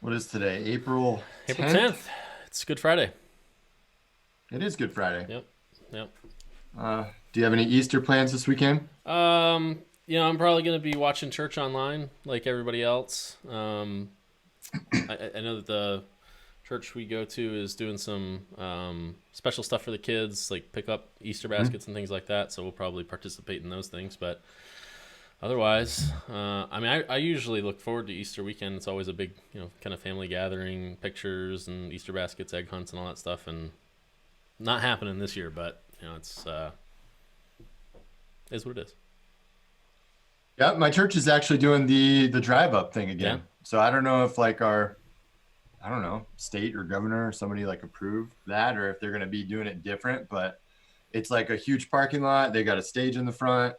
What is today? April April 10th? 10th. It's Good Friday. It is Good Friday. Yep. Yep. Do you have any Easter plans this weekend? I'm probably going to be watching church online like everybody else. I know that the church we go to is doing some special stuff for the kids, like pick up Easter Hmm? baskets and things like that. So we'll probably participate in those things. But otherwise, I usually look forward to Easter weekend. It's always a big, kind of family gathering, pictures and Easter baskets, egg hunts, and all that stuff. And not happening this year, but it's is what it is. Yeah, my church is actually doing the drive up thing Yeah. again. So I don't know if like our I don't know, state or governor or somebody like approved that or if they're going to be doing it different, but it's like a huge parking lot. They got a stage in the front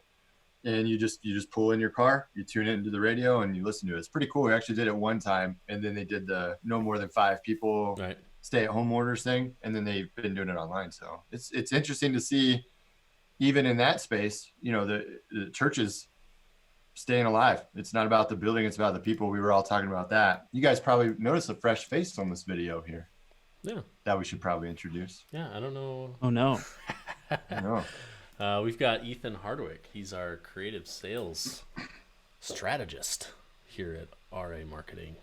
and you just pull in your car, you tune it into the radio and you listen to it. It's pretty cool. We actually did it one time and then they did the no more than 5 people Right. stay at home orders thing and then they've been doing it online. So it's interesting to see even in that space, the churches staying alive. It's not about the building, it's about the people. We were all talking about that. You guys probably noticed a fresh face on this video here Yeah. that we should probably introduce. Yeah. I don't know. Oh no. I know. We've got Ethan Hardwick. He's our creative sales strategist here at RA Marketing,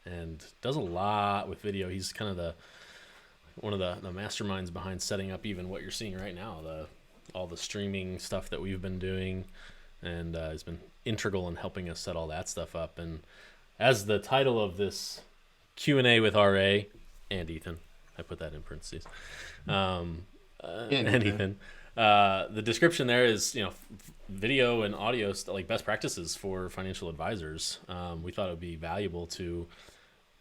and does a lot with video. He's kind of the one of the masterminds behind setting up even what you're seeing right now, the all the streaming stuff that we've been doing, and has been integral in helping us set all that stuff up. And as the title of this Q&A with RA and Ethan, I put that in parentheses, and Ethan, the description there is, video and audio, like best practices for financial advisors. We thought it would be valuable to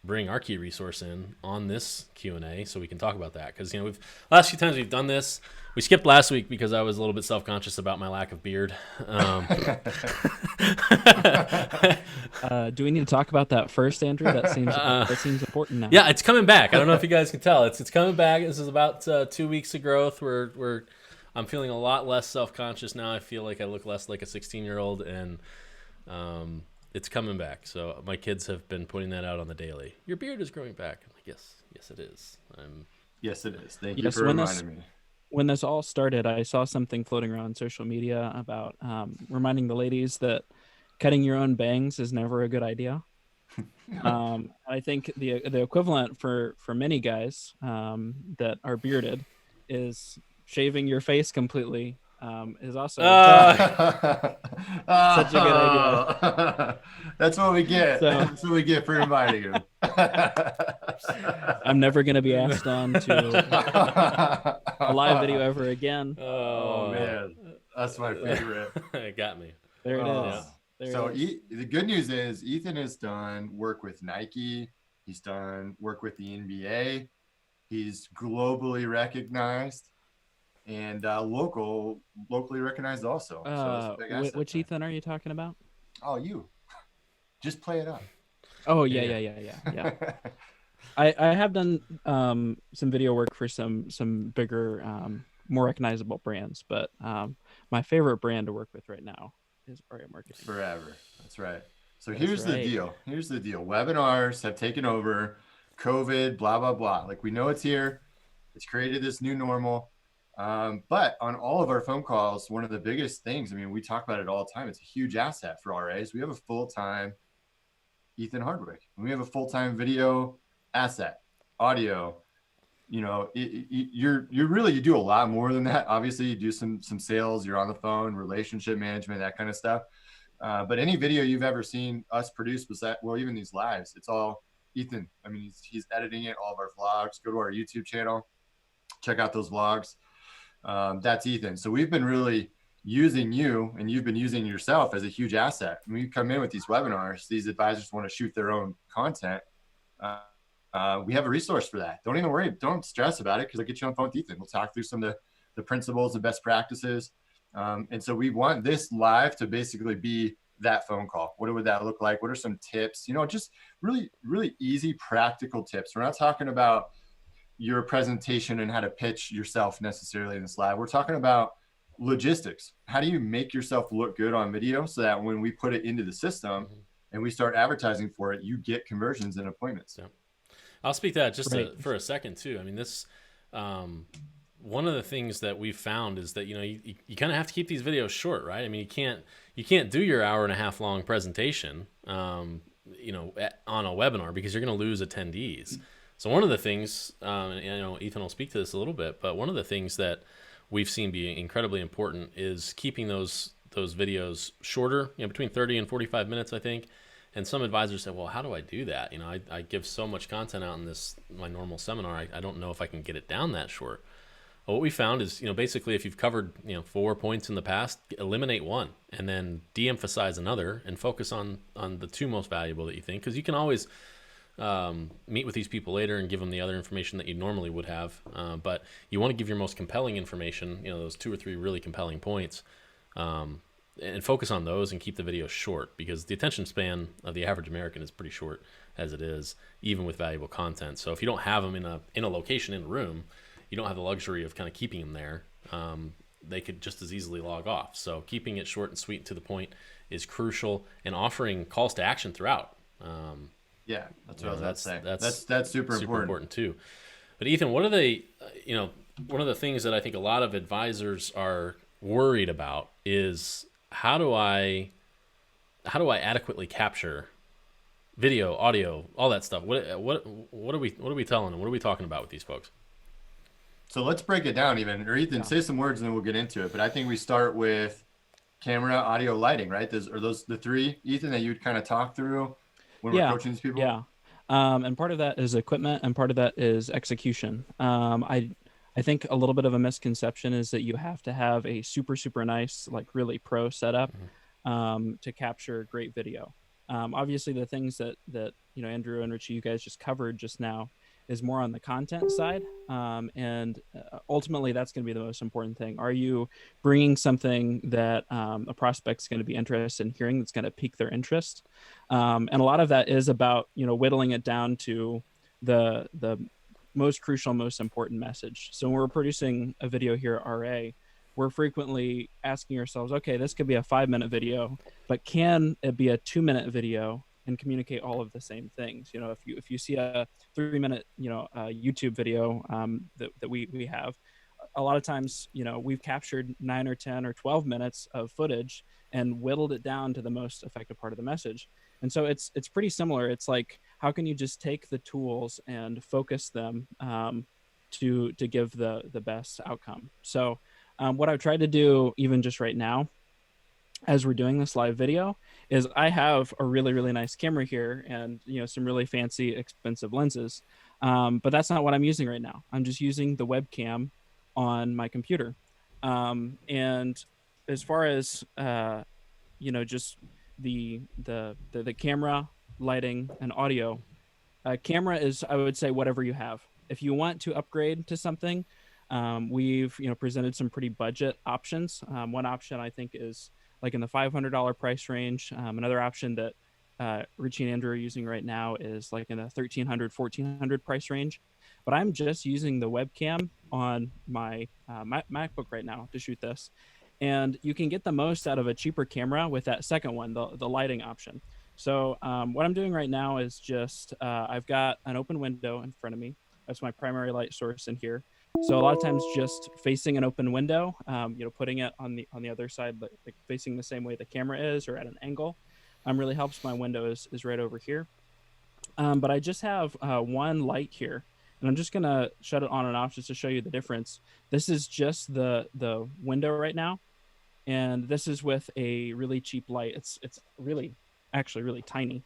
bring our key resource in on this Q&A so we can talk about that, because we've last few times we've done this, we skipped last week because I was a little bit self-conscious about my lack of beard. Do we need to talk about that first, Andrew? That seems important now. Yeah, it's coming back. I don't know if you guys can tell. It's coming back. This is about 2 weeks of growth. I'm feeling a lot less self-conscious now. I feel like I look less like a 16-year-old, and it's coming back. So my kids have been putting that out on the daily. Your beard is growing back. I'm like, yes, it is. Yes, it is. Thank you Yes, for reminding me. when this all started, I saw something floating around on social media about reminding the ladies that cutting your own bangs is never a good idea. I think the equivalent for many guys that are bearded is shaving your face completely is also such a good idea. That's what we get. So That's what we get for inviting him. I'm never going to be asked on to a live video ever again. Oh man, that's my favorite. It got me. There it Oh. is. There So it is. the good news is Ethan has done work with Nike. He's done work with the NBA. He's globally recognized and locally recognized also. So it's a big asset Which there. Ethan are you talking about? Oh, you. Just play it up. Oh Yeah. yeah. I have done some video work for some bigger, more recognizable brands, but my favorite brand to work with right now is RA Marketing. Forever. That's right. So That's here's the right. deal. Here's the deal. Webinars have taken over. COVID, blah, blah, blah. Like we know it's here. It's created this new normal. But on all of our phone calls, one of the biggest things, I mean, we talk about it all the time. It's a huge asset for RAs. We have a full-time Ethan Hardwick. We have a full-time video asset, audio. You're really, you do a lot more than that. Obviously, you do some sales. You're on the phone, relationship management, that kind of stuff. But any video you've ever seen us produce, even these lives, it's all Ethan. I mean, he's editing it. All of our vlogs. Go to our YouTube channel, check out those vlogs. That's Ethan. So we've been really using you, and you've been using yourself as a huge asset. When you come in with these webinars, these advisors want to shoot their own content. We have a resource for that. Don't even worry. Don't stress about it because I'll get you on the phone with Ethan. We'll talk through some of the principles and best practices. And so we want this live to basically be that phone call. What would that look like? What are some tips? Just really, really easy, practical tips. We're not talking about your presentation and how to pitch yourself necessarily in this live. We're talking about logistics. How do you make yourself look good on video so that when we put it into the system and we start advertising for it, you get conversions and appointments. Yeah. I'll speak to that just Right. for a second too. I mean, this one of the things that we've found is that you kind of have to keep these videos short, right? I mean, you can't do your hour and a half long presentation, on a webinar, because you're going to lose attendees. So one of the things, and Ethan will speak to this a little bit, but one of the things that we've seen be incredibly important is keeping those videos shorter, between 30 and 45 minutes, I think. And some advisors say, well, how do I do that? I give so much content out in my normal seminar. I don't know if I can get it down that short. Well, what we found is, basically if you've covered, 4 points in the past, eliminate one and then de-emphasize another and focus on the two most valuable that you think, because you can always meet with these people later and give them the other information that you normally would have. But you want to give your most compelling information, those 2 or 3 really compelling points, and focus on those and keep the video short, because the attention span of the average American is pretty short as it is, even with valuable content. So if you don't have them in a location, in a room, you don't have the luxury of kind of keeping them there. They could just as easily log off. So keeping it short and sweet and to the point is crucial, and offering calls to action throughout. Yeah, that's what I was about to say. That's super important. Important too. But Ethan, what are they? One of the things that I think a lot of advisors are worried about is how do I adequately capture video, audio, all that stuff? What are we telling them? What are we talking about with these folks? So let's break it down, or Ethan, say some words and then we'll get into it. But I think we start with camera, audio, lighting, right? Are those the 3, Ethan, that you'd kind of talk through when we're coaching these people? Yeah. And part of that is equipment, and part of that is execution. I think a little bit of a misconception is that you have to have a super, super nice, like really pro setup to capture great video. Obviously, the things that Andrew and Richie, you guys just covered just now, is more on the content side. And ultimately, that's going to be the most important thing. Are you bringing something that a prospect's going to be interested in hearing, that's going to pique their interest? And a lot of that is about, whittling it down to the most crucial, most important message. So when we're producing a video here at RA, we're frequently asking ourselves, okay, this could be a 5-minute video, but can it be a 2-minute video and communicate all of the same things? If you see a 3-minute, YouTube video that we have, a lot of times, we've captured 9 or 10 or 12 minutes of footage and whittled it down to the most effective part of the message. And so it's pretty similar. It's like, how can you just take the tools and focus them to give the best outcome? So what I've tried to do, even just right now, as we're doing this live video, is I have a really, really nice camera here and, some really fancy, expensive lenses. But that's not what I'm using right now. I'm just using the webcam on my computer. And as far as, just the camera, lighting, and audio, camera is, I would say, whatever you have. If you want to upgrade to something, we've, presented some pretty budget options. One option I think is like in the $500 price range. Another option that Richy and Andrew are using right now is like in the $1,300, $1,400 price range. But I'm just using the webcam on my MacBook right now to shoot this. And you can get the most out of a cheaper camera with that second one, the lighting option. So what I'm doing right now is just, I've got an open window in front of me. That's my primary light source in here. So a lot of times just facing an open window, putting it on the other side, like facing the same way the camera is or at an angle, really helps. My window is right over here. But I just have one light here, and I'm just going to shut it on and off just to show you the difference. This is just the window right now, and this is with a really cheap light. It's really, actually really tiny.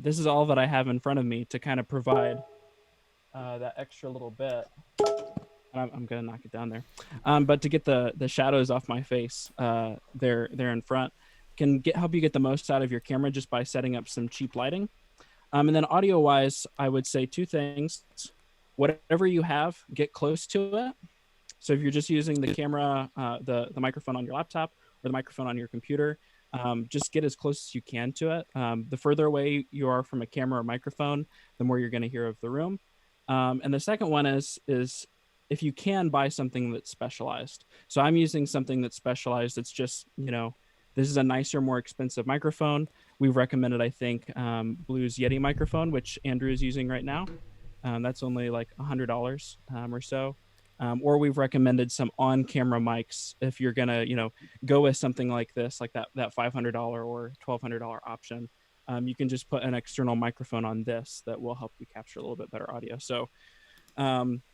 This is all that I have in front of me to kind of provide that extra little bit. I'm gonna knock it down there, but to get the shadows off my face, there in front, can help you get the most out of your camera just by setting up some cheap lighting. And then audio wise, I would say 2 things. Whatever you have, get close to it. So if you're just using the camera, the microphone on your laptop or the microphone on your computer, just get as close as you can to it. The further away you are from a camera or microphone, the more you're going to hear of the room. And the second one is if you can, buy something that's specialized. So I'm using something that's specialized. It's just, this is a nicer, more expensive microphone, we've recommended, I think, Blue's Yeti microphone, which Andrew is using right now. That's only like $100 or so. Or we've recommended some on-camera mics if you're gonna, go with something like this, like that $500 or $1,200 option. You can just put an external microphone on this that will help you capture a little bit better audio. So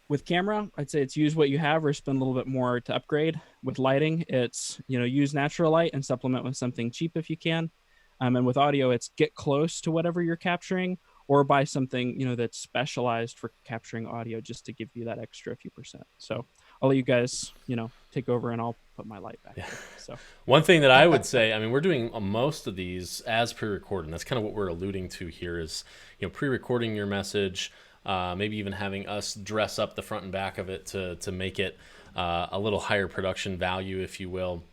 with camera, I'd say it's use what you have or spend a little bit more to upgrade. With lighting, it's, use natural light and supplement with something cheap if you can. And with audio, it's get close to whatever you're capturing or buy something, that's specialized for capturing audio just to give you that extra few percent. So I'll let you guys, take over and I'll put my light back. Yeah. So one thing that I would say, I mean, we're doing most of these as pre-recorded. That's kind of what we're alluding to here is, pre-recording your message, maybe even having us dress up the front and back of it to make it a little higher production value, if you will.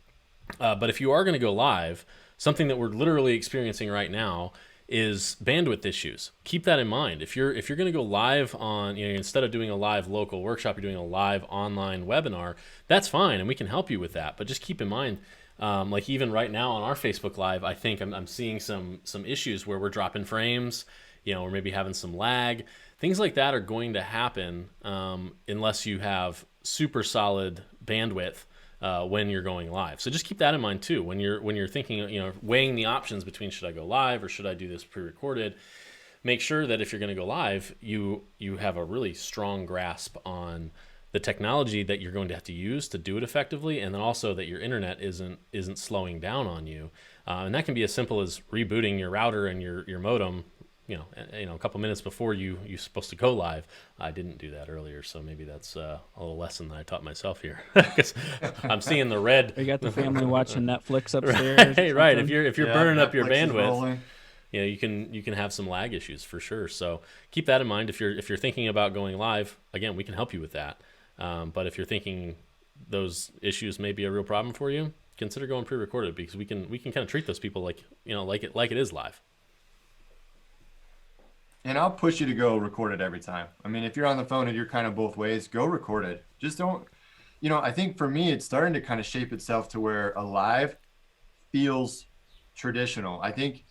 But if you are going to go live, something that we're literally experiencing right now is bandwidth issues. Keep that in mind. If you're going to go live on, instead of doing a live local workshop, you're doing a live online webinar, that's fine, and we can help you with that. But just keep in mind, like even right now on our Facebook Live, I think I'm seeing some issues where we're dropping frames, or maybe having some lag. Things like that are going to happen unless you have super solid bandwidth when you're going live. So just keep that in mind too when you're thinking, weighing the options between should I go live or should I do this pre-recorded. Make sure that if you're going to go live, you have a really strong grasp on the technology that you're going to have to use to do it effectively, and then also that your internet isn't slowing down on you. And that can be as simple as rebooting your router and your modem. A couple minutes before you're supposed to go live. I didn't do that earlier, so maybe that's a little lesson that I taught myself here. Because I'm seeing the red. You got the family watching Netflix upstairs. Right. If you're burning up your Netflix is bandwidth, rolling. you can have some lag issues for sure. So keep that in mind. If you're thinking about going live, again, we can help you with that. But if you're thinking those issues may be a real problem for you, consider going pre-recorded, because we can kind of treat those people like it is live. And I'll push you to go record it every time. I mean, if you're on the phone and you're kind of both ways, go record it. Just don't, I think for me, it's starting to kind of shape itself to where a live feels traditional. I think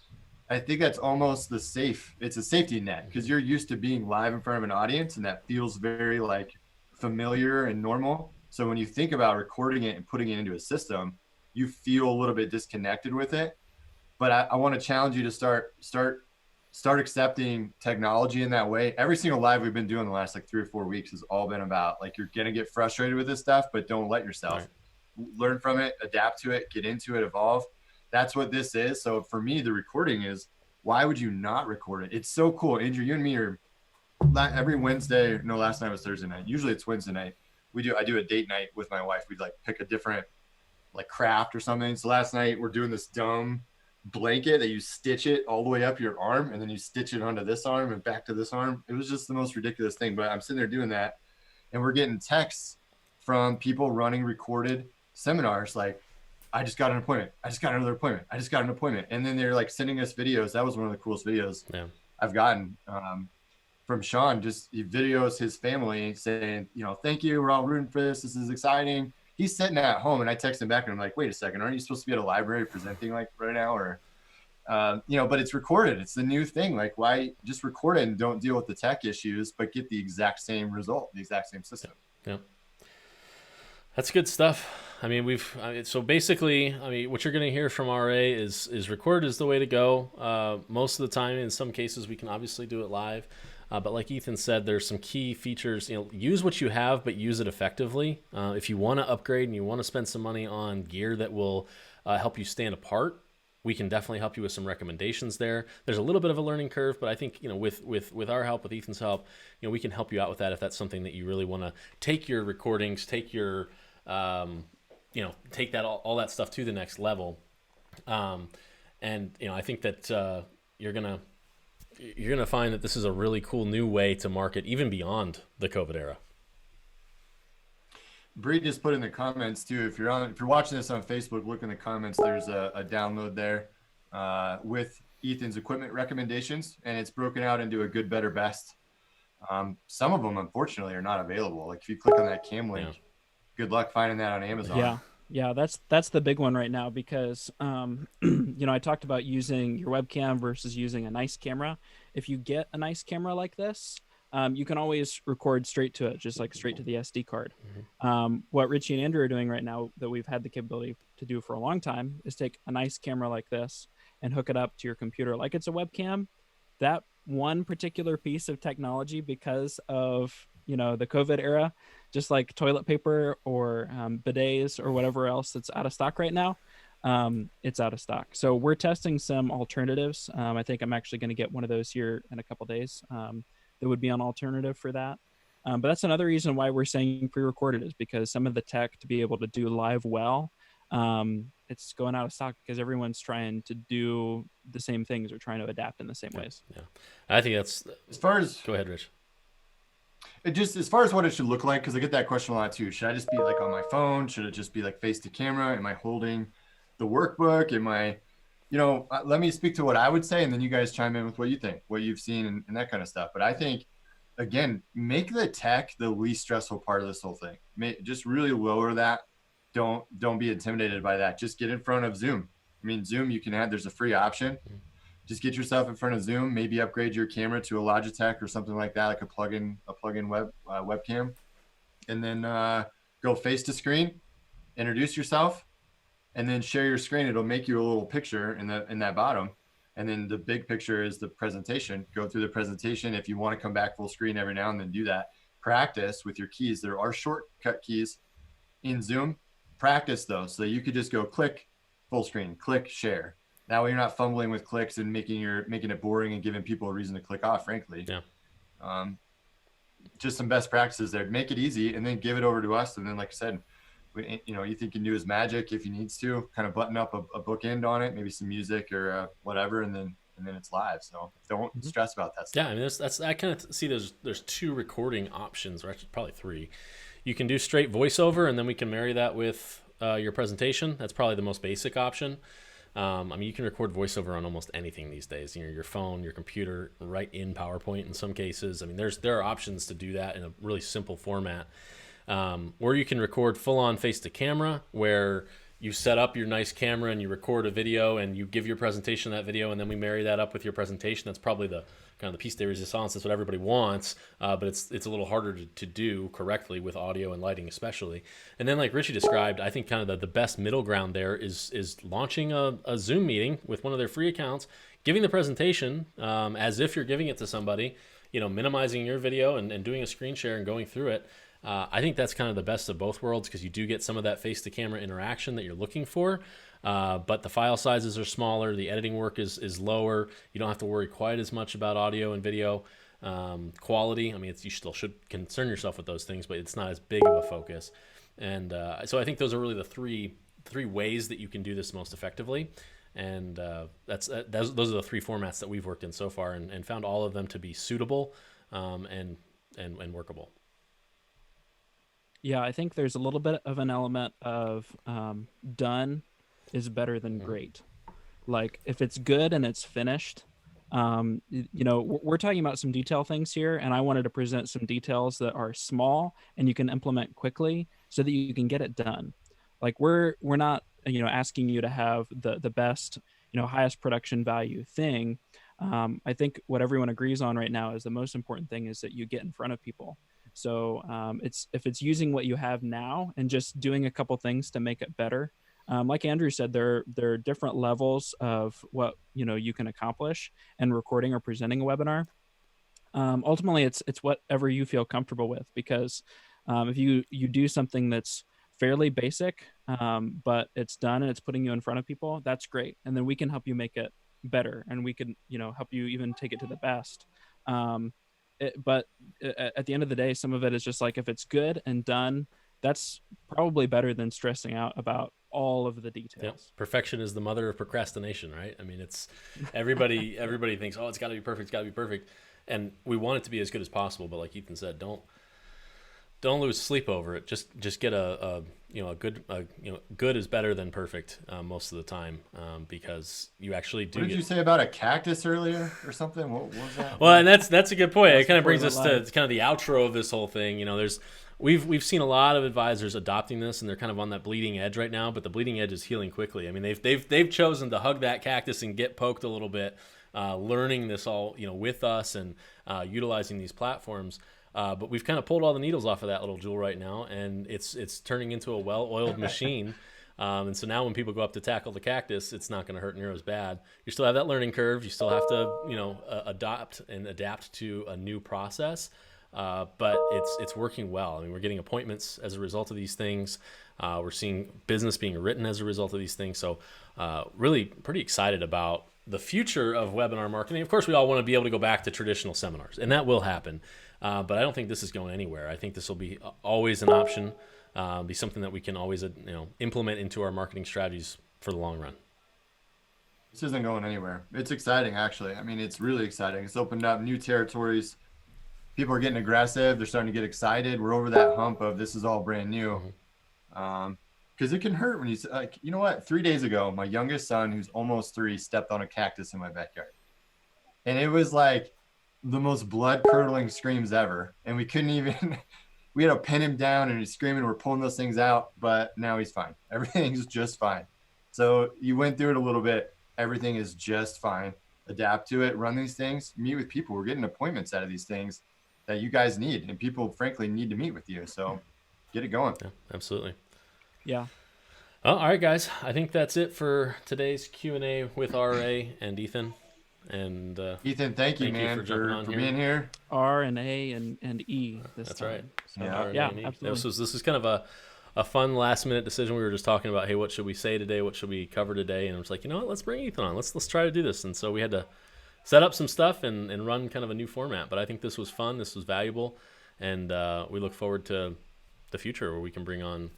that's almost it's a safety net, because you're used to being live in front of an audience, and that feels very like familiar and normal. So when you think about recording it and putting it into a system, you feel a little bit disconnected with it. But I want to challenge you to start accepting technology in that way. Every single live we've been doing the last like 3 or 4 weeks has all been about like, you're going to get frustrated with this stuff, but don't let yourself. Right. Learn from it, adapt to it, get into it, evolve. That's what this is. So for me, the recording is, why would you not record it? It's so cool. Andrew, you and me are every Wednesday. No, last night was Thursday night. Usually it's Wednesday night. I do a date night with my wife. We'd like pick a different like craft or something. So last night we're doing this dumb blanket that you stitch it all the way up your arm, and then you stitch it onto this arm and back to this arm. It was just the most ridiculous thing, but I'm sitting there doing that, and we're getting texts from people running recorded seminars like, I just got an appointment, I just got another appointment, I just got an appointment. And then they're like sending us videos. That was one of the coolest videos I've gotten from Sean. Just he videos his family saying, thank you, we're all rooting for this is exciting. He's sitting at home, and I text him back and I'm like, wait a second, aren't you supposed to be at a library presenting like right now? Or, but it's recorded. It's the new thing. Like, why just record it and don't deal with the tech issues, but get the exact same result, the exact same system. Yeah. That's good stuff. I mean, so basically, what you're going to hear from RA is record is the way to go. Most of the time, in some cases, we can obviously do it live. But like Ethan said, there's some key features. Use what you have, but use it effectively. If you want to upgrade and you want to spend some money on gear that will help you stand apart, we can definitely help you with some recommendations there. There's a little bit of a learning curve, but I think with our help, with Ethan's help, we can help you out with that if that's something that you really want to take your recordings, take your take that all that stuff to the next level. And I think that you're gonna find that this is a really cool new way to market, even beyond the COVID era. Bree just put in the comments too. If you're watching this on Facebook, look in the comments. There's a download there with Ethan's equipment recommendations, and it's broken out into a good, better, best. Some of them, unfortunately, are not available. Like if you click on that cam link, good luck finding that on Amazon. Yeah. Yeah, that's the big one right now because I talked about using your webcam versus using a nice camera. If you get a nice camera like this, you can always record straight to it, just like straight to the SD card. What Richie and Andrew are doing right now that we've had the capability to do for a long time is take a nice camera like this and hook it up to your computer like it's a webcam. That one particular piece of technology, because of the COVID era, just like toilet paper or bidets or whatever else that's out of stock right now, it's out of stock. So we're testing some alternatives. I think I'm actually going to get one of those here in a couple days. That would be an alternative for that. But that's another reason why we're saying pre-recorded, is because some of the tech to be able to do live well, it's going out of stock because everyone's trying to do the same things or trying to adapt in the same ways. Yeah, I think that's As far as go ahead, Rich. as far as what it should look like, because I get that question a lot too. Should I just be like on my phone? Should it just be like face to camera? Am I holding the workbook? Am I, let me speak to what I would say, and then you guys chime in with what you think, what you've seen, and that kind of stuff. But I think, again, make the tech the least stressful part of this whole thing. Just really lower that. Don't be intimidated by that. Just get in front of Zoom. I mean, Zoom, you can add. There's a free option. Just get yourself in front of Zoom, maybe upgrade your camera to a Logitech or something like that, like a plug-in webcam, and then go face to screen, introduce yourself, and then share your screen. It'll make you a little picture in that bottom, and then the big picture is the presentation. Go through the presentation. If you want to come back full screen every now and then, do that. Practice with your keys. There are shortcut keys in Zoom. Practice those so you could just go click full screen, click share. That way you're not fumbling with clicks and making it boring and giving people a reason to click off, frankly. Yeah. Just some best practices there. Make it easy and then give it over to us. And then, like I said, Ethan can do his magic if he needs to, kind of button up a bookend on it, maybe some music or whatever, and then it's live. So don't stress about that stuff. Yeah, I mean, that's I kind of see there's two recording options, or actually probably three. You can do straight voiceover, and then we can marry that with your presentation. That's probably the most basic option. I mean, you can record voiceover on almost anything these days. Your phone, your computer, right in PowerPoint in some cases. I mean, there are options to do that in a really simple format. Or you can record full-on face-to-camera, where you set up your nice camera and you record a video and you give your presentation that video, and then we marry that up with your presentation. That's probably the kind of the piece de resistance. That's what everybody wants, but it's a little harder to do correctly with audio and lighting especially. And then, like Richie described, I think kind of the best middle ground there is launching a Zoom meeting with one of their free accounts, giving the presentation as if you're giving it to somebody, minimizing your video and doing a screen share and going through it. I think that's kind of the best of both worlds, because you do get some of that face-to-camera interaction that you're looking for, but the file sizes are smaller, the editing work is lower, you don't have to worry quite as much about audio and video quality. I mean, you still should concern yourself with those things, but it's not as big of a focus. And so I think those are really the three ways that you can do this most effectively. And those are the three formats that we've worked in so far, and found all of them to be suitable and workable. Yeah, I think there's a little bit of an element of done is better than great. Like, if it's good and it's finished, we're talking about some detail things here, and I wanted to present some details that are small and you can implement quickly so that you can get it done. Like, we're not asking you to have the best, highest production value thing. I think what everyone agrees on right now is the most important thing is that you get in front of people. So if it's using what you have now and just doing a couple things to make it better. Like Andrew said, there are different levels of what you can accomplish in recording or presenting a webinar. Ultimately, it's whatever you feel comfortable with, because if you do something that's fairly basic, but it's done and it's putting you in front of people, that's great. And then we can help you make it better, and we can help you even take it to the best. But at the end of the day, some of it is just like, if it's good and done, that's probably better than stressing out about all of the details. Yep. Perfection is the mother of procrastination, right? I mean, it's everybody thinks, oh, it's got to be perfect, and we want it to be as good as possible. But like Ethan said, don't lose sleep over it. Just get a good is better than perfect most of the time, because you actually do. What did you say about a cactus earlier or something? What was that? Well, and that's a good point. It kind of brings us to kind of the outro of this whole thing. we've seen a lot of advisors adopting this, and they're kind of on that bleeding edge right now. But the bleeding edge is healing quickly. I mean, they've chosen to hug that cactus and get poked a little bit, learning this all with us and utilizing these platforms. But we've kind of pulled all the needles off of that little jewel right now, and it's turning into a well-oiled machine. And so now when people go up to tackle the cactus, it's not going to hurt near as bad. You still have that learning curve. You still have to, adopt and adapt to a new process. But it's working well. I mean, we're getting appointments as a result of these things. We're seeing business being written as a result of these things. So really pretty excited about the future of webinar marketing. Of course, we all want to be able to go back to traditional seminars, and that will happen. But I don't think this is going anywhere. I think this will be always an option. Be something that we can always implement into our marketing strategies for the long run. This isn't going anywhere. It's exciting, actually. I mean, it's really exciting. It's opened up new territories. People are getting aggressive. They're starting to get excited. We're over that hump of this is all brand new. Because it can hurt when you like, you know what? 3 days ago, my youngest son, who's almost 3, stepped on a cactus in my backyard. And it was like the most blood curdling screams ever. And we couldn't even, we had to pin him down, and he's screaming. We're pulling those things out, but now he's fine. Everything's just fine. So you went through it a little bit. Everything is just fine. Adapt to it, run these things, meet with people. We're getting appointments out of these things that you guys need, and people frankly need to meet with you. So get it going. Yeah, absolutely. Yeah. Well, all right, guys. I think that's it for today's Q&A with RA and Ethan. And Ethan, thank you, man, for being here. R and A and E. That's time. right. So yeah, absolutely. This is kind of a fun last minute decision. We were just talking about, hey, what should we say today? What should we cover today? And it was like, you know what? Let's bring Ethan on. Let's try to do this. And so we had to set up some stuff and run kind of a new format. But I think this was fun. This was valuable. And we look forward to the future where we can bring on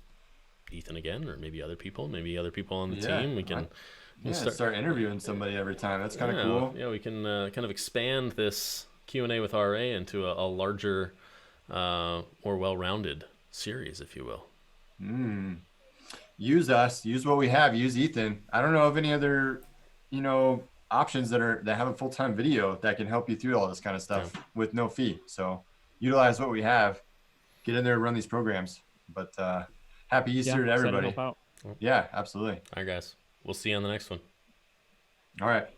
Ethan again, or maybe other people on the team. We can start interviewing somebody every time. That's kind of cool. Yeah, we can kind of expand this Q&A with RA into a larger, more well-rounded series, if you will. Use us. Use what we have. Use Ethan. I don't know of any other, options that have a full-time video that can help you through all this kind of stuff with no fee. So utilize what we have. Get in there and run these programs. But happy Easter to everybody. Help out. Yeah, absolutely. All right, guys. We'll see you on the next one. All right.